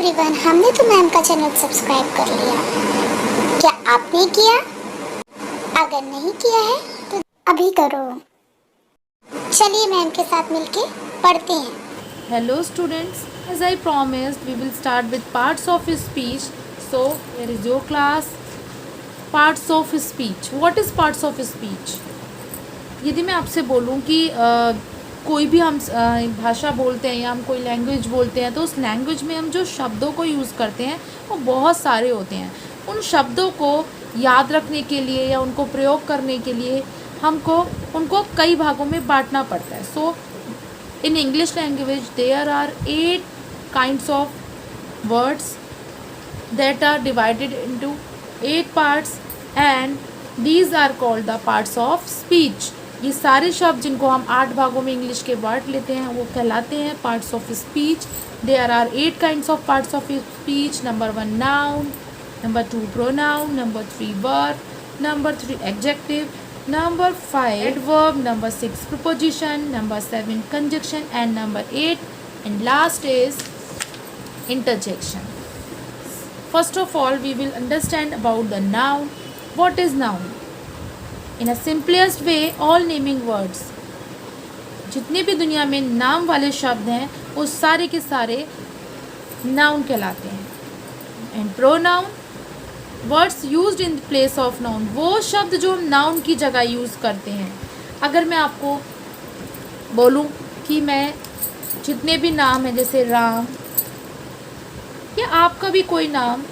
Everyone, हमने तो ma'am का चैनल सब्सक्राइब कर लिया। क्या आपने किया? अगर नहीं किया है तो अभी करो। चलिए मैम के साथ मिलके पढ़ते हैं। Hello students, as I promised, we will start with parts of speech. So, here is your class. Parts of speech. What is parts of speech? यदि मैं आपसे बोलूं कि कोई भी हम भाषा बोलते हैं या हम कोई लैंग्वेज बोलते हैं तो उस लैंग्वेज में हम जो शब्दों को यूज़ करते हैं वो बहुत सारे होते हैं। उन शब्दों को याद रखने के लिए या उनको प्रयोग करने के लिए हमको उनको कई भागों में बांटना पड़ता है। सो in English language there are 8 kinds of words that are divided into 8 parts and these are called the parts of speech. ये सारे शब्द जिनको हम 8 भागों में इंग्लिश के बांट लेते हैं वो कहलाते हैं parts of speech. There are 8 kinds of parts of speech. Number 1 noun, number 2 pronoun, number 3 verb, number 3 adjective, number 5 adverb, number 6 preposition, number 7 conjunction and number 8 and last is interjection. First of all we will understand about the noun. What is noun? In a simplest way all naming words, जितने भी दुनिया में नाम वाले शब्द हैं वो सारे के सारे नाउन कहलाते हैं. And pronoun words used in place of noun, वो शब्द जो हम नाउन की जगह यूज़ करते हैं. अगर मैं आपको बोलूं कि मैं जितने भी नाम हैं जैसे राम या आपका भी कोई नाम,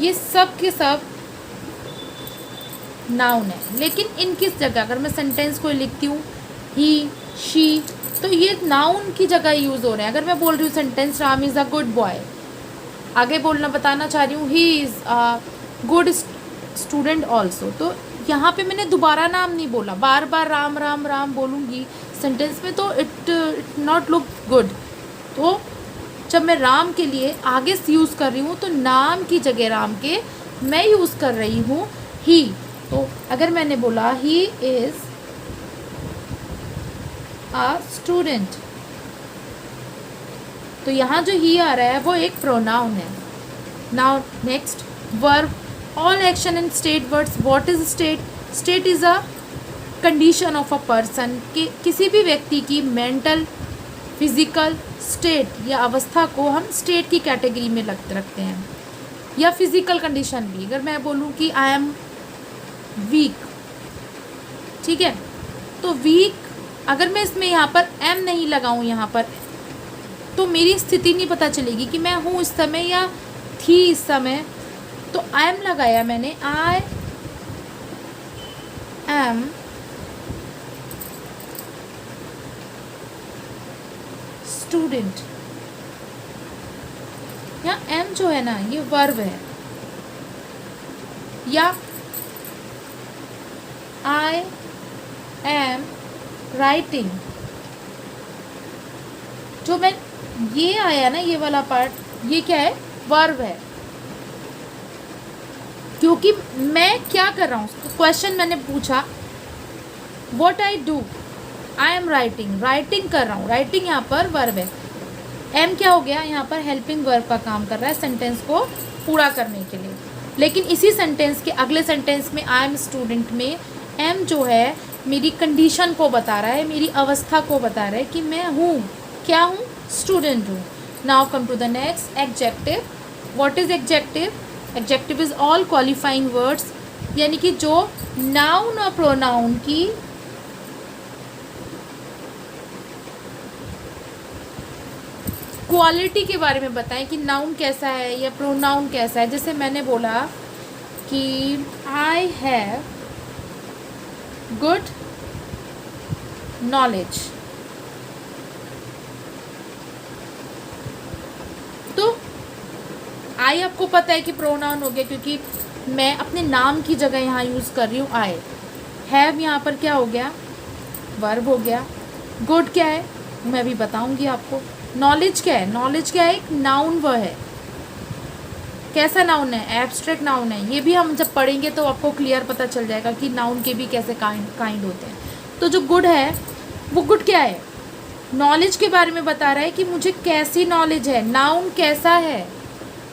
ये सब के सब नाउन है. लेकिन इन किस जगह, अगर मैं सेंटेंस को लिखती हूँ ही शी तो ये नाउन की जगह यूज़ हो रहे हैं. अगर मैं बोल रही हूँ sentence Ram is a good boy, आगे बोलना बताना चाह रही हूँ he is a good student also, तो यहाँ पे मैंने दोबारा नाम नहीं बोला. बार बार राम राम राम बोलूँगी सेंटेंस में तो इट नॉट लुक गुड. तो जब मैं राम के लिए आगे से यूज़ कर रही हूँ तो नाम की जगह राम के मैं यूज़ कर रही हूँ ही. तो अगर मैंने बोला ही इज़ अ स्टूडेंट तो यहाँ जो ही आ रहा है वो एक प्रोनाउन है. Now next verb. All action and state words. What is state? State is a condition of a person, कि किसी भी व्यक्ति की मेंटल फिजिकल स्टेट या अवस्था को हम स्टेट की कैटेगरी में रखते हैं, या फिजिकल कंडीशन भी. अगर मैं बोलूँ कि आई एम वीक, ठीक है, तो वीक अगर मैं इसमें यहाँ पर एम नहीं लगाऊँ यहाँ पर तो मेरी स्थिति नहीं पता चलेगी कि मैं हूँ इस समय या थी इस समय. तो आई एम लगाया मैंने, आई एम स्टूडेंट. यहाँ एम जो है ना ये वर्ब है. या आई एम राइटिंग, जो मैं ये आया ना ये वाला पार्ट, ये क्या है? वर्ब है. क्योंकि मैं क्या कर रहा हूँ, क्वेश्चन मैंने पूछा what I do, I am writing, writing कर रहा हूँ, राइटिंग यहाँ पर वर्ब है. एम क्या हो गया? यहाँ पर हेल्पिंग वर्ब का काम कर रहा है सेंटेंस को पूरा करने के लिए. लेकिन इसी सेंटेंस के अगले सेंटेंस में आई एम स्टूडेंट में एम जो है मेरी कंडीशन को बता रहा है, मेरी अवस्था को बता रहा है कि मैं हूँ, क्या हूँ? स्टूडेंट हूँ. Now come to the next, adjective. What is adjective? Adjective is all qualifying words, यानी कि जो नाउन और प्रोनाउन की क्वालिटी के बारे में बताएं कि नाउन कैसा है या प्रोनाउन कैसा है. जैसे मैंने बोला कि आई हैव गुड नॉलेज, तो आई आपको पता है कि प्रोनाउन हो गया क्योंकि मैं अपने नाम की जगह यहाँ यूज़ कर रही हूँ आई. हैव यहाँ पर क्या हो गया? वर्ब हो गया. गुड क्या है मैं भी बताऊँगी आपको. नॉलेज क्या है? नॉलेज क्या है? एक नाउन वो है. कैसा नाउन है? एब्स्ट्रैक्ट नाउन है. ये भी हम जब पढ़ेंगे तो आपको क्लियर पता चल जाएगा कि नाउन के भी कैसे काइंड होते हैं. तो जो गुड है वो गुड क्या है? नॉलेज के बारे में बता रहा है कि मुझे कैसी नॉलेज है, नाउन कैसा है,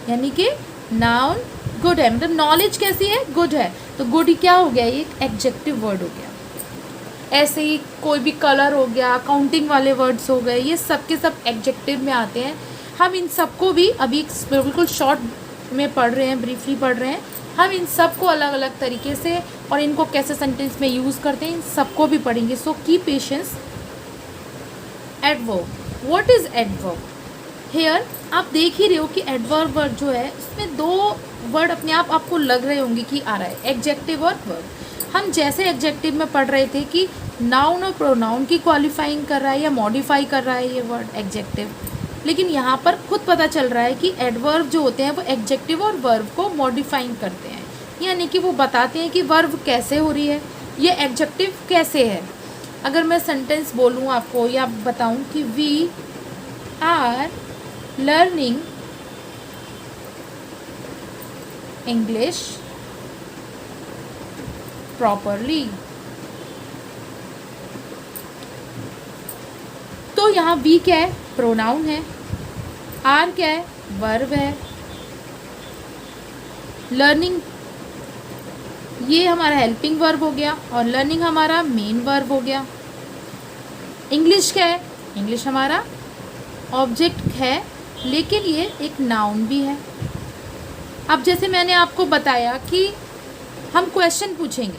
यानी कि नाउन गुड है, मतलब नॉलेज कैसी है, गुड है। तो गुड क्या हो गया, ये एक एडजेक्टिव वर्ड हो गया। ऐसे ही कोई भी कलर हो गया, काउंटिंग वाले वर्ड्स हो गए, ये सब के सब एडजेक्टिव में आते हैं। हम इन सबको भी अभी बिल्कुल शॉर्ट में पढ़ रहे हैं, ब्रीफली पढ़ रहे हैं। हम इन सबको अलग अलग तरीके से और इनको कैसे सेंटेंस में यूज़ करते हैं, इन सबको भी पढ़ेंगे। So keep patience. Adverb, what is adverb? Here आप देख ही रहे हो कि एडवर्ब वर्ड जो है उसमें दो वर्ड अपने आप आपको लग रहे होंगे कि आ रहा है, एडजेक्टिव और वर्ब। हम जैसे एडजेक्टिव में पढ़ रहे थे कि नाउन और प्रोनाउन की क्वालिफाइंग कर रहा है या मॉडिफाई कर रहा है ये वर्ड एडजेक्टिव, लेकिन यहाँ पर खुद पता चल रहा है कि एडवर्ब जो होते हैं वो एडजेक्टिव और वर्ब को मॉडिफाइंग करते हैं, यानी कि वो बताते हैं कि वर्ब कैसे हो रही है, ये एडजेक्टिव कैसे है। अगर मैं सेंटेंस बोलूँ आपको या बताऊँ कि we are learning English properly, तो यहाँ वी क्या है, प्रोनाउन है, आर क्या है, वर्ब है, लर्निंग ये हमारा हेल्पिंग वर्ब हो गया और लर्निंग हमारा मेन वर्ब हो गया। इंग्लिश क्या है, इंग्लिश हमारा ऑब्जेक्ट है, लेकिन ये एक नाउन भी है। अब जैसे मैंने आपको बताया कि हम क्वेश्चन पूछेंगे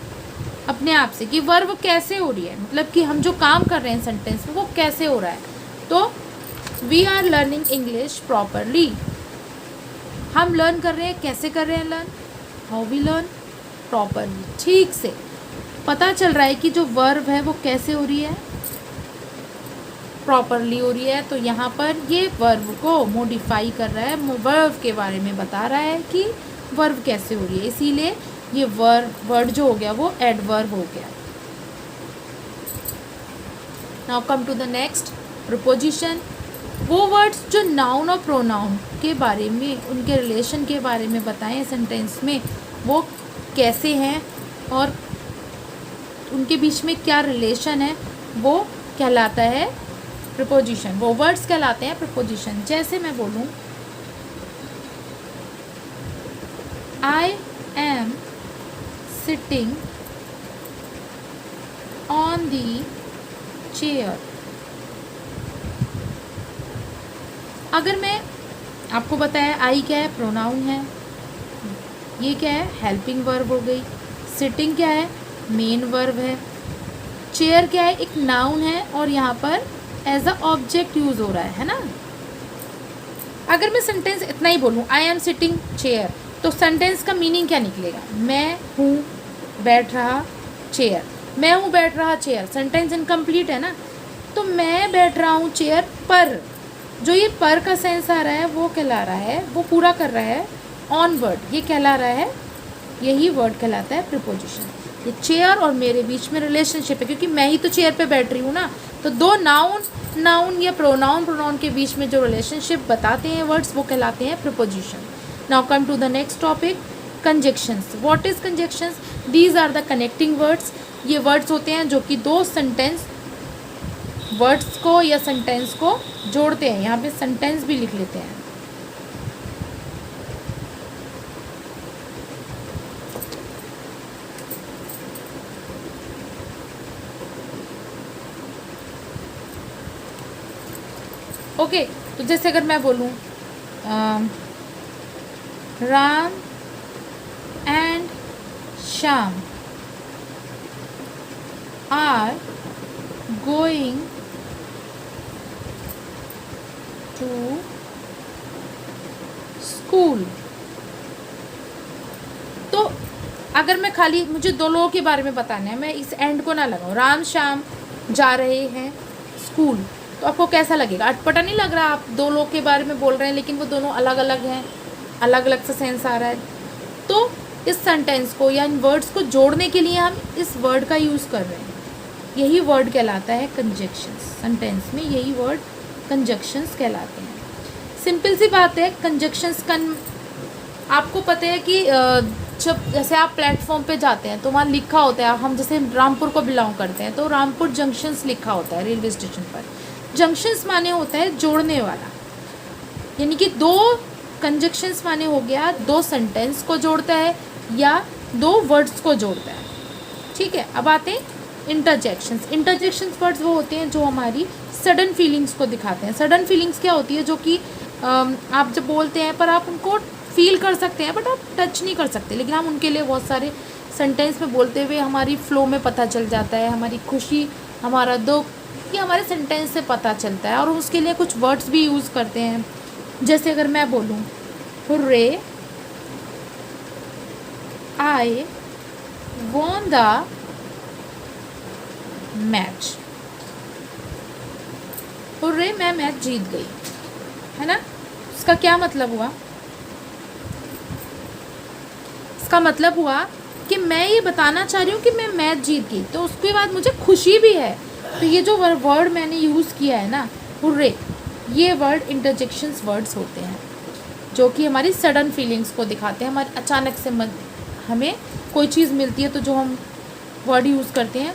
अपने आप से कि वर्ब कैसे हो रही है, मतलब कि हम जो काम कर रहे हैं सेंटेंस में वो कैसे हो रहा है। तो we are learning English properly, हम लर्न कर रहे हैं, कैसे कर रहे हैं learn, how we learn, properly, ठीक से। पता चल रहा है कि जो वर्ब है वो कैसे हो रही है, प्रॉपरली हो रही है। तो यहाँ पर ये वर्ब को मॉडिफाई कर रहा है, वर्ब के बारे में बता रहा है कि वर्ब कैसे हो रही है, इसीलिए ये वर्ड जो हो गया वो एडवर्ब हो गया। Now come to the next, preposition. वो वर्ड्स जो नाउन और प्रोनाउन के बारे में, उनके रिलेशन के बारे में बताएं सेंटेंस में, वो कैसे हैं और उनके बीच में क्या रिलेशन है, वो कहलाता है प्रीपोजिशन। वो वर्ड्स कहलाते हैं प्रीपोजिशन। जैसे मैं बोलूँ I am sitting on the chair. अगर मैं आपको बताया आई क्या है, प्रोनाउन है, ये क्या है, हेल्पिंग वर्ब हो गई, सिटिंग क्या है, मेन वर्ब है, चेयर क्या है, एक नाउन है और यहाँ पर एज अ ऑब्जेक्ट यूज़ हो रहा है ना। अगर मैं सेंटेंस इतना ही बोलूँ आई एम सिटिंग चेयर, तो सेंटेंस का मीनिंग क्या निकलेगा, मैं हूँ बैठ रहा चेयर, मैं हूँ बैठ रहा चेयर, सेंटेंस इनकम्प्लीट है ना। तो मैं बैठ रहा हूँ चेयर पर, जो ये पर का सेंस आ रहा है वो कहला रहा है, वो पूरा कर रहा है ऑन वर्ड, ये कहला रहा है, यही वर्ड कहलाता है प्रीपोजिशन। ये चेयर और मेरे बीच में रिलेशनशिप है, क्योंकि मैं ही तो चेयर पे बैठ रही हूँ ना। तो दो नाउन या प्रोनाउन के बीच में जो रिलेशनशिप बताते हैं वर्ड्स, वो कहलाते हैं preposition. Now come to the next topic, conjunctions. What is conjunctions? These are the connecting words. ये वर्ड्स होते हैं जो कि दो सेंटेंस वर्ड्स को या सेंटेंस को जोड़ते हैं। यहाँ पे सेंटेंस भी लिख लेते हैं। ओके तो जैसे अगर मैं बोलूँ Ram and Shyam are going to school. तो अगर मैं खाली, मुझे दो लोगों के बारे में बताना है, मैं इस एंड को ना लगाऊं, राम श्याम जा रहे हैं स्कूल, तो आपको कैसा लगेगा? अटपटा नहीं लग रहा? आप दो लोग के बारे में बोल रहे हैं लेकिन वो दोनों अलग अलग हैं, अलग अलग सा सेंस आ रहा है। तो इस सेंटेंस को या इन वर्ड्स को जोड़ने के लिए हम इस वर्ड का यूज़ कर रहे हैं, यही वर्ड कहलाता है कंजक्शंस। सेंटेंस में यही वर्ड कंजक्शंस कहलाते हैं। सिंपल सी बात है, कंजक्शंस आपको पता है कि जब जैसे आप प्लेटफॉर्म पे जाते हैं तो वहाँ लिखा होता है, हम जैसे रामपुर को बिलोंग करते हैं तो रामपुर जंक्शंस लिखा होता है रेलवे स्टेशन पर। जंक्शंस माने होता है जोड़ने वाला, यानी कि दो कंजक्शंस माने हो गया दो सेंटेंस को जोड़ता है या दो वर्ड्स को जोड़ता है। ठीक है, अब आते हैं इंटरजेक्शंस। इंटरजेक्शंस वर्ड्स वो होते हैं जो हमारी सडन फीलिंग्स को दिखाते हैं। सडन फीलिंग्स क्या होती है, जो कि आप जब बोलते हैं पर आप उनको फील कर सकते हैं बट आप टच नहीं कर सकते, लेकिन हम उनके लिए बहुत सारे सेंटेंस में बोलते हुए हमारी फ्लो में पता चल जाता है, हमारी खुशी, हमारा दुख, ये हमारे सेंटेंस से पता चलता है। और उसके लिए कुछ वर्ड्स भी यूज़ करते हैं, जैसे अगर मैं बोलूँ hurray, I won the match, hurray मैं मैच जीत गई, है ना। इसका क्या मतलब हुआ, इसका मतलब हुआ कि मैं ये बताना चाह रही हूँ कि मैं मैच जीत गई, तो उसके बाद मुझे खुशी भी है। तो ये जो वर्ड मैंने यूज़ किया है ना, हुर्रे, ये वर्ड इंटरजेक्शंस वर्ड्स होते हैं जो कि हमारी सडन फीलिंग्स को दिखाते हैं। हमारे अचानक से हमें कोई चीज़ मिलती है तो जो हम वर्ड यूज़ करते हैं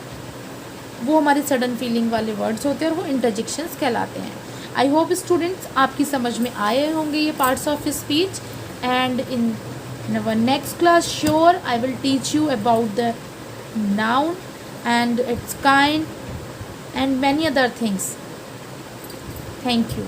वो हमारी सडन फीलिंग वाले वर्ड्स होते हैं और वो इंटरजेक्शंस कहलाते हैं। आई होप स्टूडेंट्स आपकी समझ में आए होंगे ये parts of speech, and in our next class sure I will teach you about the noun and its kind and many other things. Thank you.